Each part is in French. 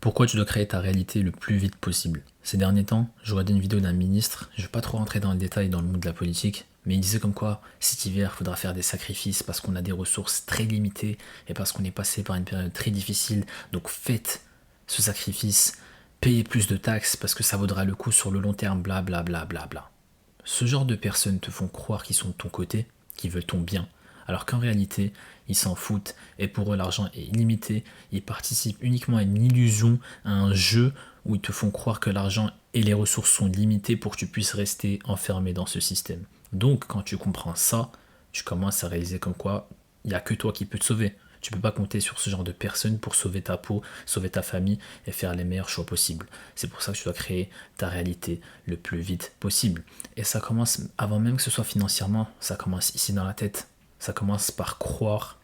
Pourquoi tu dois créer ta réalité le plus vite possible? Ces derniers temps, je regardais une vidéo d'un ministre, je ne vais pas trop rentrer dans le détail dans le monde de la politique, mais il disait comme quoi cet hiver, il faudra faire des sacrifices parce qu'on a des ressources très limitées et parce qu'on est passé par une période très difficile. Donc faites ce sacrifice, payez plus de taxes parce que ça vaudra le coup sur le long terme, bla bla bla bla bla. Ce genre de personnes te font croire qu'ils sont de ton côté, qu'ils veulent ton bien, alors qu'en réalité, ils s'en foutent et pour eux l'argent est illimité, ils participent uniquement à une illusion, à un jeu où ils te font croire que l'argent et les ressources sont limitées pour que tu puisses rester enfermé dans ce système. Donc quand tu comprends ça, tu commences à réaliser comme quoi il n'y a que toi qui peux te sauver. Tu ne peux pas compter sur ce genre de personnes pour sauver ta peau, sauver ta famille et faire les meilleurs choix possibles. C'est pour ça que tu dois créer ta réalité le plus vite possible. Et ça commence, avant même que ce soit financièrement, ça commence ici dans la tête. Ça commence par croire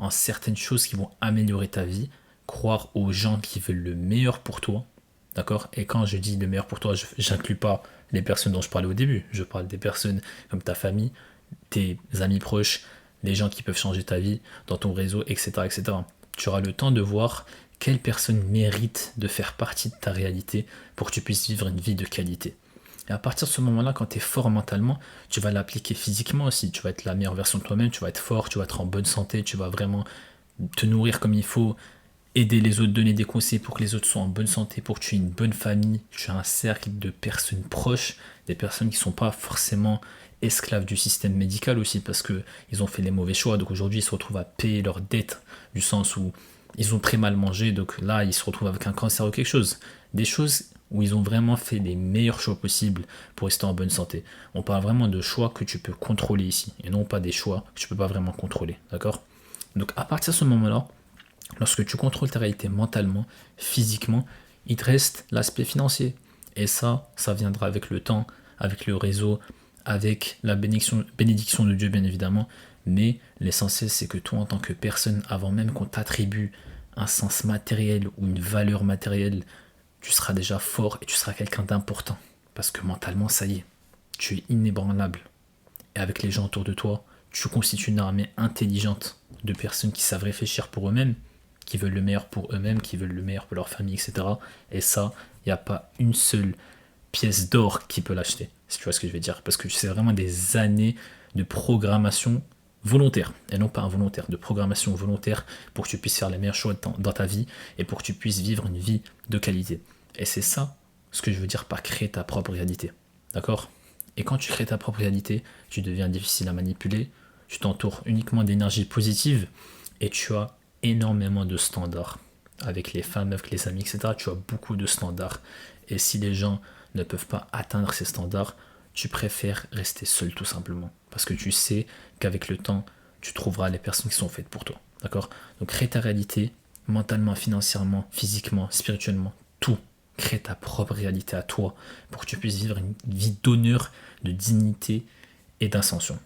en certaines choses qui vont améliorer ta vie, croire aux gens qui veulent le meilleur pour toi. D'accord? Et quand je dis le meilleur pour toi, je n'inclus pas les personnes dont je parlais au début. Je parle des personnes comme ta famille, tes amis proches, les gens qui peuvent changer ta vie dans ton réseau, etc., etc. Tu auras le temps de voir quelle personne mérite de faire partie de ta réalité pour que tu puisses vivre une vie de qualité. Et à partir de ce moment-là, quand tu es fort mentalement, tu vas l'appliquer physiquement aussi. Tu vas être la meilleure version de toi-même, tu vas être fort, tu vas être en bonne santé, tu vas vraiment te nourrir comme il faut, aider les autres, donner des conseils pour que les autres soient en bonne santé, pour que tu aies une bonne famille, tu as un cercle de personnes proches, des personnes qui ne sont pas forcément esclaves du système médical aussi, parce qu'ils ont fait les mauvais choix. Donc aujourd'hui, ils se retrouvent à payer leurs dettes, du sens où ils ont très mal mangé, donc là, ils se retrouvent avec un cancer ou quelque chose. Des choses où ils ont vraiment fait les meilleurs choix possibles pour rester en bonne santé. On parle vraiment de choix que tu peux contrôler ici, et non pas des choix que tu peux pas vraiment contrôler, d'accord? Donc à partir de ce moment-là, lorsque tu contrôles ta réalité mentalement, physiquement, il te reste l'aspect financier. Et ça viendra avec le temps, avec le réseau, avec la bénédiction de Dieu, bien évidemment. Mais l'essentiel, c'est que toi, en tant que personne, avant même qu'on t'attribue un sens matériel ou une valeur matérielle, tu seras déjà fort et tu seras quelqu'un d'important. Parce que mentalement, ça y est, tu es inébranlable. Et avec les gens autour de toi, tu constitues une armée intelligente de personnes qui savent réfléchir pour eux-mêmes, qui veulent le meilleur pour eux-mêmes, qui veulent le meilleur pour leur famille, etc. Et ça, il n'y a pas une seule pièce d'or qui peut l'acheter, si tu vois ce que je veux dire. Parce que c'est vraiment des années de programmation volontaire, et non pas involontaire, de programmation volontaire pour que tu puisses faire les meilleurs choix dans ta vie et pour que tu puisses vivre une vie de qualité. Et c'est ça ce que je veux dire par créer ta propre réalité. D'accord? Et quand tu crées ta propre réalité, tu deviens difficile à manipuler, tu t'entoures uniquement d'énergie positive et tu as énormément de standards. Avec les femmes, avec les amis, etc., tu as beaucoup de standards. Et si les gens ne peuvent pas atteindre ces standards, tu préfères rester seul tout simplement. Parce que tu sais qu'avec le temps, tu trouveras les personnes qui sont faites pour toi. D'accord? Donc crée ta réalité, mentalement, financièrement, physiquement, spirituellement, tout. Crée ta propre réalité à toi pour que tu puisses vivre une vie d'honneur, de dignité et d'ascension.